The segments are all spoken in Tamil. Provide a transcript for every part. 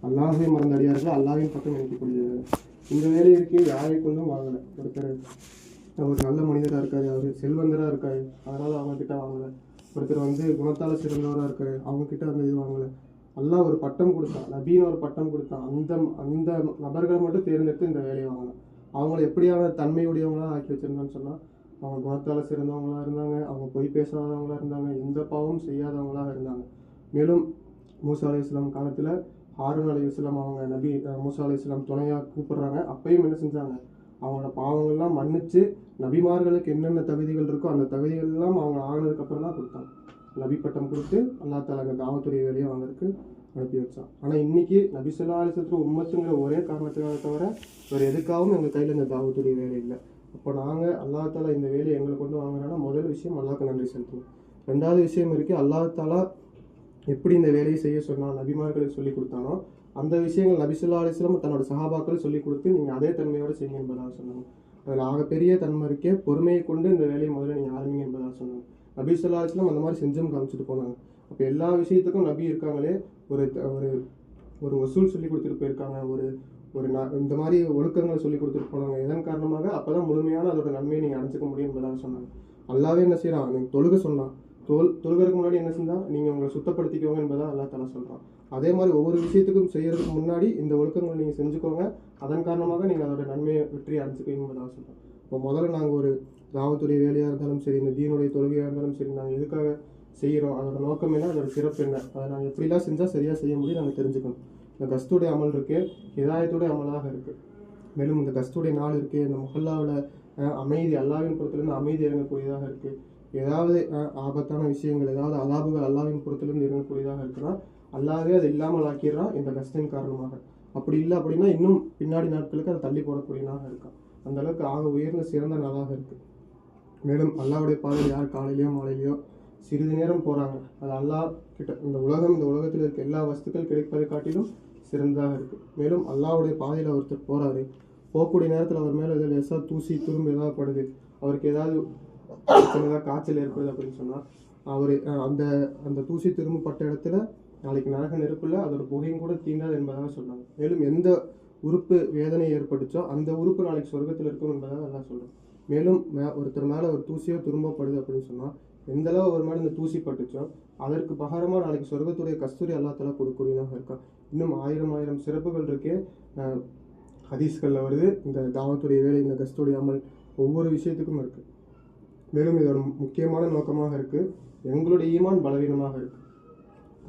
அல்லாஹ்வை மறந்த அடியார்கள் அல்லாஹ்வின் பக்கம் நினைக்கக்கூடிய வேலை. இந்த வேலை இருக்கே யாரை கொண்டும் வாங்கலை. ஒருத்தர் ஒரு நல்ல மனிதராக இருக்காரு, அவர் செல்வந்தராக இருக்காரு, அதனால் அவங்கக்கிட்ட வாங்கலை. ஒருத்தர் குணத்தால் சிறந்தவராக இருக்காரு, அவங்கக்கிட்ட அந்த இது வாங்கலை. அல்லாஹ் ஒரு பட்டம் கொடுத்தான், நபின்னு ஒரு பட்டம் கொடுத்தான். அந்த அந்த நபர்களை மட்டும் தேர்ந்தெடுத்து இந்த வேலையை வாங்கலாம். அவங்கள எப்படியான தன்மையுடையவங்களாக ஆக்கி வச்சுருந்தான்னு சொன்னால், அவங்க குணத்தால் சிறந்தவங்களாக இருந்தாங்க, அவங்க பொய் பேசாதவங்களாக இருந்தாங்க, எந்த பாவமும் செய்யாதவங்களாக இருந்தாங்க. மேலும் மூசா அலைஹிஸ்ஸலாம் காலத்தில் ஹாரூன் அலைஹிஸ்ஸலாம் அவங்க நபி மூசா அலைஹிஸ்ஸலாம் துணையாக கூப்பிடுறாங்க. அப்பயும் என்ன செஞ்சாங்க, அவங்களோட பாவங்கள்லாம் மன்னிச்சு நபிமார்களுக்கு என்னென்ன தகுதிகள் இருக்கோ அந்த தகுதிகள் எல்லாம் அவங்க ஆனதுக்கப்புறம் தான் கொடுத்தாங்க. நபி பட்டம் கொடுத்து அல்லா தாலா அந்த தாவத்துடைய வேலையை அவங்களுக்கு அனுப்பி வச்சான். ஆனால் இன்னைக்கு நபி ஸல்லல்லாஹு அலைஹி வஸல்லம் உம்மத்துங்கிற ஒரே காரணத்துக்காக தவிர வேறு எதுக்காகவும் எங்கள் கையில் இந்த தாவத்துடைய வேலை இல்லை. அப்போ நாங்கள் அல்லா தாலா இந்த வேலையை எங்களை கொண்டு வாங்குறோன்னா முதல் விஷயம் அல்லாஹ்க்கு நன்றி செலுத்தணும். ரெண்டாவது விஷயம் இருக்குது, அல்லா தாலா எப்படி இந்த வேலையை செய்ய சொன்னால் நபிமார்களுக்கு சொல்லி கொடுத்தானோ அந்த விஷயங்கள் நபி ஸல்லல்லாஹு அலைஹி வஸல்லம் தன்னோட சஹாபாக்கள் சொல்லி கொடுத்து நீங்கள் அதே தன்மையோடு செய்யுங்க என்பதாக சொன்னாங்க. அதில் ஆகப்பெரிய தன்மை இருக்கே பொறுமையை கொண்டு இந்த வேலையை முதல்ல நீங்கள் ஆரம்பிங்க என்பதாக சொன்னாங்க. நபி ஸல்லல்லாஹு அலைஹி வஸல்லம் அந்த மாதிரி செஞ்சும் காமிச்சிட்டு போனாங்க. அப்போ எல்லா விஷயத்துக்கும் நபி இருக்காங்களே, ஒரு ஒரு ஒரு வசூல் சொல்லி கொடுத்துட்டு போயிருக்காங்க, ஒரு ஒரு இந்த மாதிரி ஒழுக்கங்களை சொல்லி கொடுத்துட்டு போனாங்க. இதன் காரணமாக அப்போ தான் முழுமையான அதோட நன்மையை நீங்கள் அடைச்சிக்க முடியும் என்பதாக சொன்னாங்க. அல்லாவே என்ன செய்யறான், நீங்கள் தொழுக சொன்னான், தொழுகிறதுக்கு முன்னாடி என்ன செஞ்சா நீங்கள் உங்களை சுத்தப்படுத்திக்கோங்க என்பதாக அல்லா தாலா சொல்கிறான். அதே மாதிரி ஒவ்வொரு விஷயத்துக்கும் செய்யறதுக்கு முன்னாடி இந்த ஒழுக்கங்களை நீங்கள் செஞ்சுக்கோங்க, அதன் காரணமாக நீங்கள் அதோட நன்மையை வெற்றி அடைச்சிக்கோங்க என்பதாக சொல்கிறோம். இப்போ முதல்ல நாங்கள் ஒரு தாவத்துடைய வேலையாக இருந்தாலும் சரி, இந்த தீனுடைய தொழுகையாக இருந்தாலும் சரி, நாங்கள் எதுக்காக செய்கிறோம், அதோட நோக்கம் என்ன, அதோட சிறப்பு என்ன, அதை நாங்கள் எப்படிலாம் செஞ்சால் சரியாக செய்ய முடியும் நாங்கள் தெரிஞ்சுக்கணும். இந்த கஸ்துடைய அமல் இருக்குது, ஹிதாயத்துடைய அமலாக இருக்குது. மேலும் இந்த கஸ்துடைய நாள் இருக்குது, இந்த முஹல்லாவில் அமைதி அல்லாவின் புறத்துலேருந்து அமைதி இறங்கக்கூடியதாக இருக்குது. ஏதாவது ஆபத்தான விஷயங்கள், ஏதாவது அதாபுகள் அல்லாவின் புறத்துலேருந்து இறங்கக்கூடியதாக இருக்குன்னா அல்லாவே அது இல்லாமல் ஆக்கிடுறான் இந்த கஸ்தின் காரணமாக. அப்படி இல்லை அப்படின்னா இன்னும் பின்னாடி நாட்களுக்கு அதை தள்ளி போடக்கூடியதாக இருக்கும். அந்த அளவுக்கு ஆக உயர்ந்த சிறந்த நாளாக இருக்குது. மேலும் அல்லாவுடைய பாதையில் யார் காலையிலையோ மாலையிலையோ சிறிது நேரம் போகிறாங்க, அது அல்லா கிட்ட இந்த உலகத்தில் இருக்க எல்லா வஸ்துக்கள் கிடைப்பதை காட்டிலும் சிறந்ததாக இருக்குது. மேலும் அல்லாவுடைய பாதையில் ஒருத்தர் போகிறாரு, போகக்கூடிய நேரத்தில் அவர் மேலே ஏதாவது லேசாக தூசி துரும்பு ஏதாவது படுது, அவருக்கு ஏதாவது சின்னதாக காய்ச்சல் ஏற்படுது அப்படின்னு சொன்னால் அவர் அந்த அந்த தூசி திரும்ப பட்ட இடத்துல நாளைக்கு நரக நெருப்புல அதோட புகையும் கூட தீண்டாது என்பதாக சொன்னாங்க. மேலும் எந்த உறுப்பு வேதனை ஏற்பட்டுச்சோ அந்த உறுப்பு நாளைக்கு சொர்க்கத்தில் இருக்கும் என்பதாக எல்லாம் சொல்கிறோம். மேலும் ஒருத்தர் மேலே ஒரு தூசியோ துரும்பப்படுது அப்படின்னு சொன்னால் எந்த அளவு ஒரு மேலே இந்த தூசி பட்டுச்சோ அதற்கு பகரமாக நாளைக்கு சொர்க்கத்துடைய கஸ்தூரி அல்லா தஆலா கொடுக்கக்கூடியதாக இருக்கான். இன்னும் ஆயிரம் சிறப்புகள் இருக்கே ஹதீஸ்களில் வருது. இந்த தாவத்துடைய வேலை, இந்த கஸ்தூரி அமல் ஒவ்வொரு விஷயத்துக்கும் இருக்குது. மேலும் இதோட முக்கியமான நோக்கமாக இருக்குது, எங்களுடைய ஈமான் பலவீனமாக இருக்குது,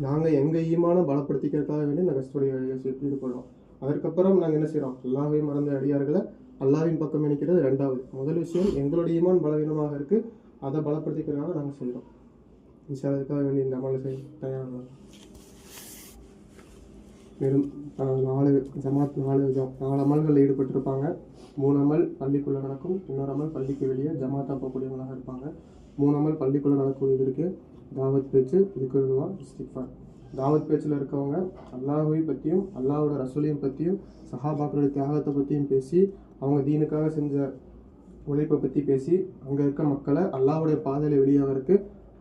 நாங்கள் எங்கள் ஈமானை பலப்படுத்திக்கிறதுக்காக வேண்டி இந்த கஸ்தூரிய வேலையை ஈடுபடுறோம். அதற்கப்புறம் நாங்கள் என்ன செய்கிறோம், அல்லாஹ்வை மறந்த அடியார்களை அல்லாஹ்வின் பக்கம் நினைக்கிறது ரெண்டாவது. முதல் விஷயம் எங்களுடைய ஈமான் பலவீனமாக இருக்குது, அதை பலப்படுத்திக்கிறதுக்காக நாங்கள் செய்கிறோம். இன்ஷா அதுக்காக வேண்டி இந்த அமலை செய்ய தயாராக. மேலும் 4 அமல்களில் ஈடுபட்டிருப்பாங்க. 3 அமல் பள்ளிக்குள்ளே நடக்கும், இன்னொரு அமல் பள்ளிக்கு வெளியே ஜமாத்தா போகக்கூடியவங்களாக இருப்பாங்க. 3 அமல் பள்ளிக்குள்ளே நடக்கூடியதற்கு தாவத் பேச்சு, இதுக்குவா இஸ்திக்ஃபார். தாவத் பேச்சில் இருக்கவங்க அல்லாஹ்வை பற்றியும் அல்லாஹோட ரசூலையும் பற்றியும் சஹாபாக்களுடைய தியாகத்தை பற்றியும் பேசி அவங்க தீனுக்காக செஞ்ச உழைப்பை பற்றி பேசி அங்கே இருக்க மக்களை அல்லாஹ்வுடைய பாதையில் வெளியாகிறதுக்கு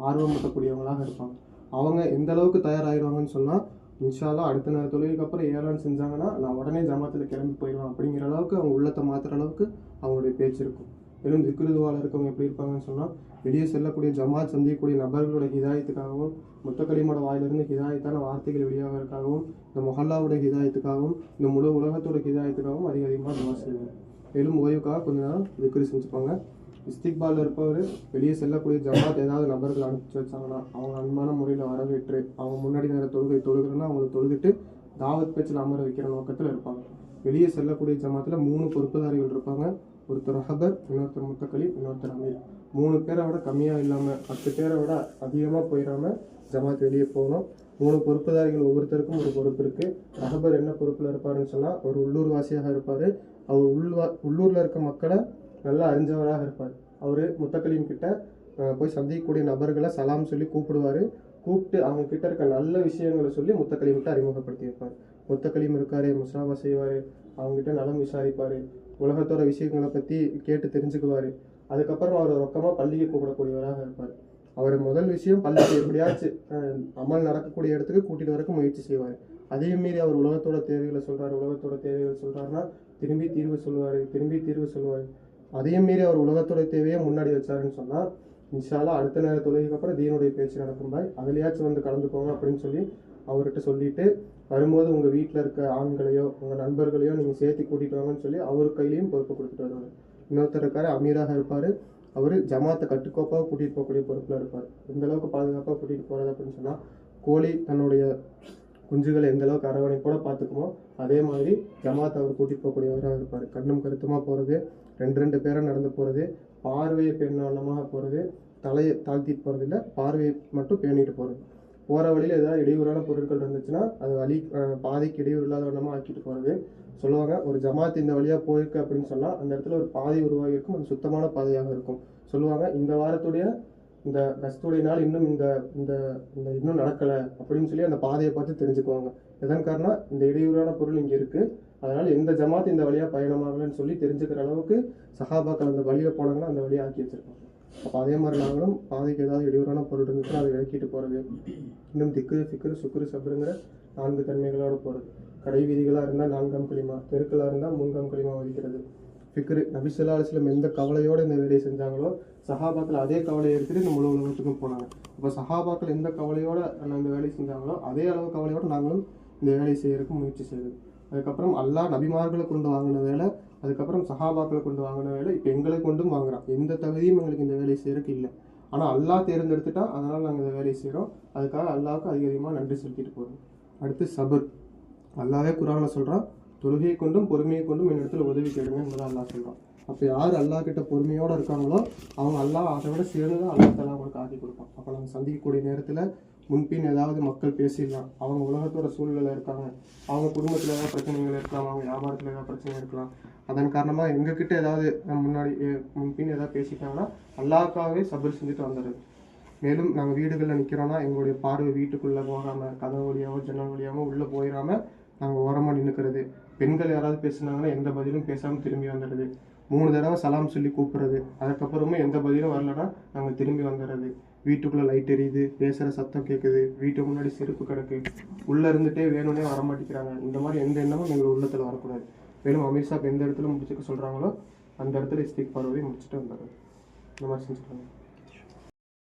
ஆர்வமூட்டக்கூடியவங்களாக இருப்பாங்க. அவங்க எந்த அளவுக்கு தயாராகிடுவாங்கன்னு சொன்னால், இன்ஷா அல்லாஹ் அடுத்த நேர தொழுகைக்கு அப்புறம் ஏழான்னு செஞ்சாங்கன்னா நான் உடனே ஜமாத்தில் கிளம்பி போயிடுவேன் அப்படிங்கிற அளவுக்கு அவங்க உள்ளத்தை மாற்றுற அளவுக்கு அவங்களுடைய பேச்சு இருக்கும். மேலும் திக்ருதுவால இருக்கவங்க எப்படி இருப்பாங்கன்னு சொன்னால், வெளியே செல்லக்கூடிய ஜமாத் சந்திக்கக்கூடிய நபர்களோட ஹிதாயத்துக்காகவும் முத்தக்கலிமோட வாயிலிருந்து ஹிதாயத்தான வார்த்தைகள் வெளியாகிறதுக்காகவும் இந்த மொஹல்லாவோட ஹிதாயத்துக்காகவும் இந்த முழு உலகத்தோட ஹிதாயத்துக்காகவும் அதிகமாக துவா செய்வாங்க. மேலும் ஓய்வுக்காக கொஞ்ச நேரம் திக்ரு செஞ்சுப்பாங்க. இஸ்திக்பாலில் இருப்பவர் வெளியே செல்லக்கூடிய ஜமாத் ஏதாவது நபர்கள் அனுப்பிச்சு வச்சாங்கன்னா அவங்க அன்பான முறையில் வரவேற்று அவங்க முன்னாடி நேர தொழுகிறன்னா அவங்களை தொழுதுட்டு தாவத் பேச்சில் அமர வைக்கிற நோக்கத்தில் இருப்பாங்க. வெளியே செல்லக்கூடிய ஜமாத்தில் 3 பொறுப்புதாரிகள் இருப்பாங்க. ஒருத்தர் ரஹபர், இன்னொருத்தர் முத்தக்கலீம், இன்னொருத்தர் அமீர். 3 பேரை விட கம்மியாக இல்லாமல் 10 பேரை விட அதிகமாக போயிடாமல் ஜமாத் வெளியே போகணும். 3 பொறுப்புதாரிகள் ஒவ்வொருத்தருக்கும் ஒரு பொறுப்பு இருக்குது. ரஹபர் என்ன பொறுப்பில் இருப்பாருன்னு சொன்னால், ஒரு உள்ளூர் வாசியாக இருப்பார். அவர் உள்ளூரில் இருக்க மக்களை நல்லா அறிஞ்சவராக இருப்பார். அவர் முத்தக்கலீம் கிட்ட போய் சந்திக்கக்கூடிய நபர்களை சலாம் சொல்லி கூப்பிடுவார். கூப்பிட்டு அவங்க கிட்ட இருக்க நல்ல விஷயங்களை சொல்லி முத்தக்கலீம்கிட்ட அறிமுகப்படுத்தி வைப்பார். முத்தக்கலீம் இருக்காரு, முஸ்ராபா செய்வார், அவங்ககிட்ட நலம் விசாரிப்பார், உலகத்தோட விஷயங்களை பற்றி கேட்டு தெரிஞ்சுக்குவார். அதுக்கப்புறம் அவர் ரொக்கமாக பள்ளிக்கு கூப்பிடக்கூடியவராக இருப்பார். அவர் முதல் விஷயம் பள்ளிக்கு எப்படியாச்சும் அமல் நடக்கக்கூடிய இடத்துக்கு கூட்டிகிட்டு வரக்கு முயற்சி செய்வார். அதையும் மீறி அவர் உலகத்தோட தேவைகளை சொல்கிறார், உலகத்தோட தேவைகள் சொல்கிறாருன்னா திரும்பி தீர்வு சொல்லுவார். அதையும் மீறி அவர் உலகத்தோட தேவையை முன்னாடி வச்சாருன்னு சொன்னால் இன்ஷால்லா அடுத்த நேர தொழுகைக்கு அப்புறம் தீனுடைய பேச்சு நடக்கும் பாய், அதுலையாச்சும் வந்து கலந்துக்கோங்க அப்படின்னு சொல்லி அவர்கிட்ட சொல்லிட்டு வரும்போது உங்கள் வீட்டில் இருக்க ஆண்களையோ உங்கள் நண்பர்களையோ நீங்கள் சேர்த்து கூட்டிகிட்டு வாங்கன்னு சொல்லி அவர் கையிலையும் பொறுப்பு கொடுத்துட்டு வருவார். இன்னொருத்தர் இருக்கார், அமீராக இருப்பார். அவர் ஜமாத்தை கட்டுக்கோப்பாக கூட்டிகிட்டு போகக்கூடிய பொறுப்பில் இருப்பார். எந்த அளவுக்கு பாதுகாப்பாக கூட்டிகிட்டு போகிறது அப்படின்னு சொன்னால், கோழி தன்னுடைய குஞ்சுகளை எந்த அளவுக்கு அரவணைப்போட பார்த்துக்குமோ அதே மாதிரி ஜமாத்தை அவர் கூட்டிகிட்டு போகக்கூடியவராக இருப்பார். கண்ணும் கருத்துமாக போகிறது, 2 பேரை நடந்து போகிறது, பார்வையை பெண்ணமாக போகிறது, தலையை தாழ்த்திட்டு போகிறது இல்லை, பார்வையை மட்டும் பேணிட்டு போகிறது. போகிற வழியில் ஏதாவது இடையூறான பொருட்கள் இருந்துச்சுன்னா அது பாதைக்கு இடையூறு இல்லாத வண்ணமாக ஆக்கிட்டு போகிறது. சொல்லுவாங்க, ஒரு ஜமாத் இந்த வழியாக போயிருக்கு அப்படின்னு சொன்னால் அந்த இடத்துல ஒரு பாதை உருவாகி இருக்கும், அது சுத்தமான பாதையாக இருக்கும். சொல்லுவாங்க, இந்த வாரத்துடைய இந்த கஸ்துடைய நாள் இன்னும் இந்த இந்த இந்த இன்னும் நடக்கலை அப்படின்னு சொல்லி அந்த பாதையை பார்த்து தெரிஞ்சுக்குவாங்க. எதன் காரணம், இந்த இடையூறான பொருள் இங்கே இருக்குது, அதனால் எந்த ஜமாத் இந்த வழியாக பயணமாகலன்னு சொல்லி தெரிஞ்சுக்கிற அளவுக்கு சஹாபாக்கள் அந்த வழியில் போனாங்கன்னா அந்த வழியை ஆக்கி வச்சிருப்பாங்க. அப்போ அதே மாதிரி நாங்களும் பாதைக்கு ஏதாவது இடையூறான பொருள் இருந்துச்சுன்னா அதை விளக்கிட்டு போகிறது, இன்னும் திக்கு ஃபிக்ரு சுக்குரு சபருங்கிற 4 தன்மைகளோடு போகிறது. கடை வீதிகளாக இருந்தால் 4ஆம் களிமா, தெருக்களாக இருந்தால் 3ஆம் களிமா வகிக்கிறது. ஃபிக்ரு நபி ஸல்லல்லாஹு அலைஹி வஸல்லம் எந்த கவலையோடு இந்த வேலையை செஞ்சாங்களோ சஹாபாக்கள் அதே கவலையை எடுத்துகிட்டு இந்த முழு உலகத்துக்கும் போனாங்க. இப்போ சஹாபாக்கள் எந்த கவலையோடு இந்த வேலையை செஞ்சாங்களோ அதே அளவு கவலையோடு நாங்களும் இந்த வேலையை செய்யறதுக்கு முயற்சி செய்யுது. அதுக்கப்புறம் அல்லாஹ் நபிமார்களை கொண்டு வாங்கின வேலை, அதுக்கப்புறம் சஹாபாக்களை கொண்டு வாங்கின வேலை, இப்போ எங்களை கொண்டும் வாங்குறான். எந்த தகுதியும் எங்களுக்கு இந்த வேலையை செய்யறதுக்கு இல்லை. ஆனால் அல்லாஹ் தேர்ந்தெடுத்துட்டா, அதனால் நாங்கள் இந்த வேலையை செய்கிறோம். அதுக்காக அல்லாஹ்வுக்கு அதிகமாக நன்றி செலுத்திட்டு போகிறோம். அடுத்து சபர். அல்லாஹ்வே குர்ஆனில் சொல்கிறான், தொழுகையை கொண்டும் பொறுமையை கொண்டும் என்னிடத்துல உதவி கேளுங்க என்பதை அல்லாஹ் சொல்கிறான். அப்போ யார் அல்லாஹ் கிட்ட பொறுமையோடு இருக்காங்களோ அவங்க அல்லாஹ் அதை விட சேர்ந்து அல்லாஹ் தஆலா அவங்களுக்கு ஆக்கி கொடுப்பான். அப்போ நம்ம சந்திக்கக்கூடிய நேரத்தில் முன்பின் ஏதாவது மக்கள் பேசிடலாம், அவங்க உலகத்தோட சூழ்நிலை இருக்காங்க, அவங்க குடும்பத்தில் ஏதாவது பிரச்சனைகள் இருக்கலாம், அவங்க வியாபாரத்தில் ஏதாவது பிரச்சனை இருக்கலாம். அதன் காரணமாக எங்ககிட்ட ஏதாவது முன்னாடி முன்பின் ஏதாவது பேசிட்டாங்கன்னா அல்லாஹ்க்காகவே சபர் செஞ்சுட்டு வந்துடுது. மேலும் நாங்கள் வீடுகளில் நிற்கிறோன்னா எங்களுடைய பார்வை வீட்டுக்குள்ளே போகாமல் கதவு வழியாவோ ஜன்னல் வழியாவோ உள்ளே போயிடாமல் நாங்கள் ஓரமாக நின்றுக்கிறது. பெண்கள் யாராவது பேசுனாங்கன்னா எந்த பதிலும் பேசாமல் திரும்பி வந்துடுறது. 3 தடவை சலாம் சொல்லி கூப்பிட்றது. அதுக்கப்புறமே எந்த பதிலும் வரலன்னா நாங்கள் திரும்பி வந்துடுறது. வீட்டுக்குள்ளே லைட் எரியுது, பேசுகிற சத்தம் கேட்குது, வீட்டுக்கு முன்னாடி செருப்பு கிடக்கு, உள்ளே இருந்துகிட்டே வேணும்னே வரமாட்டேங்கிறாங்க. இந்த மாதிரி எந்த எண்ணமும் எங்கள் உள்ளத்தில் வரக்கூடாது. மேலும் அமீர் சாப் எந்த இடத்துல முடிச்சுக்க சொல்கிறாங்களோ அந்த இடத்துல இஸ்திக்ஃபார் பார்வை முடிச்சுட்டு வந்துடுறது. இந்த மாதிரி செஞ்சுக்கலாம்.